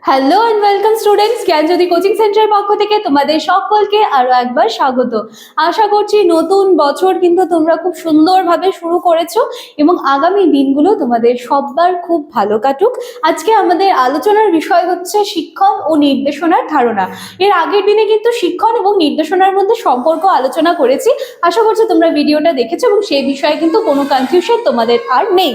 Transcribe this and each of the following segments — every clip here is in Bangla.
Hello and welcome students, Gyanjyoti coaching সেন্টারের পক্ষ থেকে তোমাদের সকলকে আরো একবার স্বাগত। আশা করছি নতুন বছর কিন্তু তোমরা খুব সুন্দরভাবে শুরু করেছো এবং আগামী দিনগুলো তোমাদের সবার খুব ভালো কাটুক। আজকে আমাদের আলোচনার বিষয় হচ্ছে শিক্ষণ ও নির্দেশনার ধারণা। এর আগের দিনে কিন্তু শিক্ষণ এবং নির্দেশনার মধ্যে সম্পর্ক আলোচনা করেছি। আশা করছি তোমরা ভিডিওটা দেখেছো এবং সেই বিষয়ে কিন্তু কোনো কনফিউশন তোমাদের আর নেই।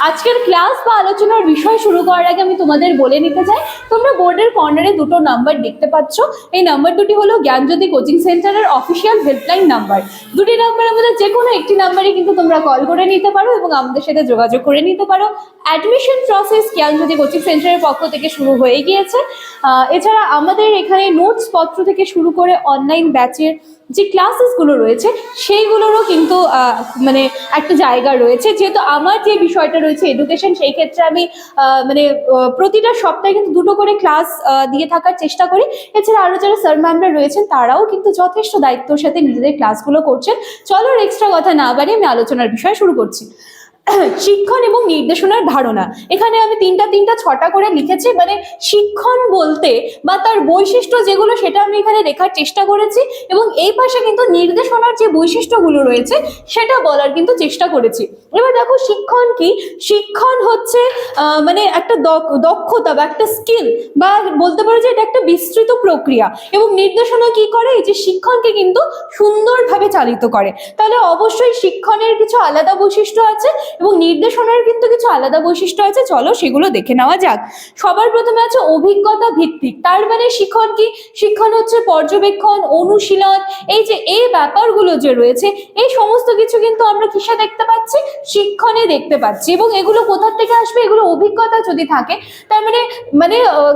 আজকের ক্লাস বা আলোচনার বিষয় শুরু করার আগে আমি তোমাদের বলে নিতে চাই, তোমরা বোর্ডের কর্নারে দুটো নাম্বার দেখতে পাচ্ছ। এই নাম্বার দুটি হলো জ্ঞানজ্যোতি কোচিং সেন্টারের অফিসিয়াল হেল্পলাইন নাম্বার। দুটি নাম্বারের মধ্যে যে কোনো একটি নাম্বারে কিন্তু তোমরা কল করে নিতে পারো এবং আমাদের সাথে যোগাযোগ করে নিতে পারো। অ্যাডমিশন প্রসেস জ্ঞানজ্যোতি কোচিং সেন্টারের পক্ষ থেকে শুরু হয়ে গিয়েছে। এছাড়া আমাদের এখানে নোটস পত্র থেকে শুরু করে অনলাইন ব্যাচের যে ক্লাসেসগুলো রয়েছে সেইগুলোরও কিন্তু মানে একটা জায়গা রয়েছে। যেহেতু আমার যে বিষয়টা রয়েছে এডুকেশন, সেই ক্ষেত্রে আমি প্রতিটা সপ্তাহে কিন্তু দুটো করে ক্লাস দিয়ে থাকার চেষ্টা করি। এছাড়া আরো যারা স্যার ম্যামরা রয়েছেন তারাও কিন্তু যথেষ্ট দায়িত্বের সাথে নিজেদের ক্লাসগুলো করছেন। চলো এক্সট্রা কথা না বাড়িয়ে আমি আলোচনার বিষয় শুরু করছি। শিক্ষণ এবং নির্দেশনার ধারণা। এখানে আমি তিনটা ছটা করে লিখেছি, মানে শিক্ষণ বলতে বা তার বৈশিষ্ট্য যেগুলো সেটা আমি এখানে লেখার চেষ্টা করেছি এবং এই পাশে কিন্তু নির্দেশনার যে বৈশিষ্ট্যগুলো রয়েছে সেটা বলার কিন্তু চেষ্টা করেছি। এবার দেখো শিক্ষণ কি? শিক্ষণ হচ্ছে মানে একটা দক্ষতা বা একটা স্কিল, বা বলতে পারো যে এটা একটা বিস্তৃত প্রক্রিয়া। এবং নির্দেশনা কি করে? এই যে শিক্ষণকে কিন্তু সুন্দরভাবে চালিত করে। তাহলে অবশ্যই শিক্ষণের কিছু আলাদা বৈশিষ্ট্য আছে এবং নির্দেশনার কিন্তু কিছু আলাদা বৈশিষ্ট্য আছে। চলো সেগুলো দেখে নেওয়া যাক। সবার প্রথমে আছে অভিজ্ঞতা ভিত্তিক। তার মানে শিক্ষণ কি? শিক্ষণ হচ্ছে পর্যবেক্ষণ, অনুশীলন, এই ব্যাপারগুলো যে রয়েছে এই সমস্ত কিছু কিন্তু আমরা কিসে দেখতে পাচ্ছি? শিক্ষণে দেখতে পাচ্ছি। এবং এগুলো কোথা থেকে আসবে? এগুলো অভিজ্ঞতা যদি থাকে, তার মানে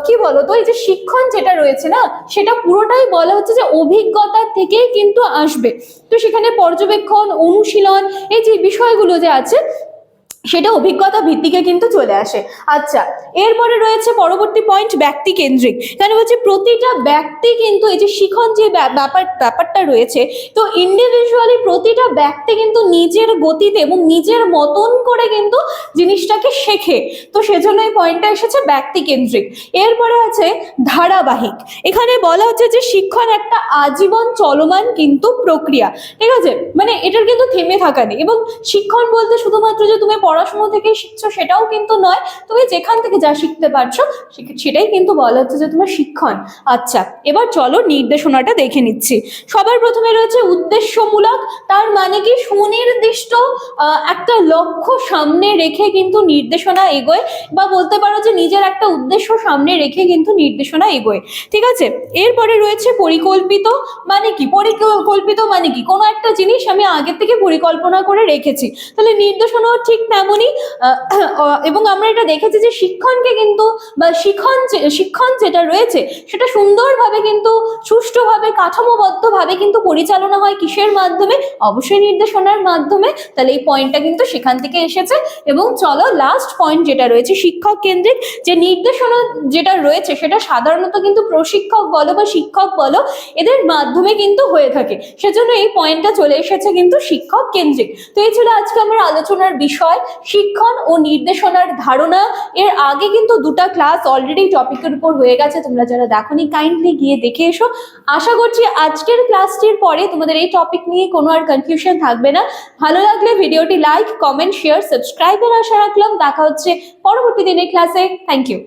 কি বলতো, এই যে শিক্ষণ যেটা রয়েছে না, সেটা পুরোটাই বলা হচ্ছে যে অভিজ্ঞতা থেকেই কিন্তু আসবে। তো সেখানে পর্যবেক্ষণ, অনুশীলন, এই যে বিষয়গুলো যে আছে সেটা অভিজ্ঞতা ভিত্তিকে কিন্তু চলে আসে। আচ্ছা, এরপরে রয়েছে পরবর্তী পয়েন্ট ব্যক্তি কেন্দ্রিক। কেন বলছে? প্রতিটা ব্যক্তি কিন্তু এই যে শিখন যে ব্যাপারটা রয়েছে, তো ইন্ডিভিজুয়ালি প্রতিটা ব্যক্তি কিন্তু নিজের গতিতে এবং নিজের মতন করে কিন্তু জিনিসটাকে শেখে। তো সেজন্য এই পয়েন্টটা এসেছে ব্যক্তি কেন্দ্রিক। এরপরে আছে ধারাবাহিক। এখানে বলা হচ্ছে যে শিক্ষণ একটা আজীবন চলমান কিন্তু প্রক্রিয়া। ঠিক আছে, মানে এটার কিন্তু থেমে থাকা নেই। এবং শিক্ষণ বলতে শুধুমাত্র যে তুমি পড়াশোনা থেকে শিখছো সেটাও কিন্তু নয়, তুমি যেখান থেকে যা শিখতে পারছো সেটাই কিন্তু বলা হচ্ছে যে তোমার শিক্ষণ। আচ্ছা, এবার চলো নির্দেশনাটা দেখে নিচ্ছি। সবার প্রথমে রয়েছে উদ্দেশ্যমূলক। তার মানে কি? সুনির্দিষ্ট একটা লক্ষ্য সামনে রেখে কিন্তু নির্দেশনা এগোয়, বা বলতে পারো যে নিজের একটা উদ্দেশ্য সামনে রেখে কিন্তু নির্দেশনা এগোয়। ঠিক আছে, এরপরে রয়েছে পরিকল্পিত। মানে কি? পরিকল্পিত মানে কি? কোনো একটা জিনিস আমি আগে থেকে পরিকল্পনা করে রেখেছি, তাহলে নির্দেশনাও ঠিক তেমনই। এবং আমরা এটা দেখেছি যে শিক্ষণকে কিন্তু বা শিক্ষণ যেটা রয়েছে সেটা সুন্দরভাবে কিন্তু সুষ্ঠুভাবে কাঠামোবদ্ধভাবে কিন্তু পরিচালনা হয় কিসের মাধ্যমে? অবশ্যই নির্দেশনার মাধ্যমে। তাহলে এই পয়েন্টটা কিন্তু সেখান থেকে এসেছে। এবং চলো লাস্ট পয়েন্ট যেটা রয়েছে শিক্ষক কেন্দ্রিক। যে নির্দেশনা যেটা রয়েছে সেটা সাধারণত কিন্তু প্রশিক্ষক বলো বা শিক্ষক বলো এদের মাধ্যমে কিন্তু হয়ে থাকে, সেজন্য এই পয়েন্টটা চলে এসেছে কিন্তু শিক্ষক কেন্দ্রিক। তো এই ছিল আজকে আমার আলোচনার বিষয়, শিক্ষণ ও নির্দেশনার ধারণা। এর আগে কিন্তু দুটো ক্লাস অলরেডি টপিকের উপর হয়ে গেছে, তোমরা যারা দেখোনি কাইন্ডলি গিয়ে দেখে এসো। আশা করছি আজকের ক্লাসটির পরে তোমাদের এই টপিক নিয়ে কোনো আর কনফিউশন থাকবে না। ভালো লাগলে ভিডিওটি লাইক, কমেন্ট, শেয়ার, সাবস্ক্রাইবের আশা রাখলাম। দেখা হচ্ছে পরবর্তী দিনের ক্লাসে। Thank you.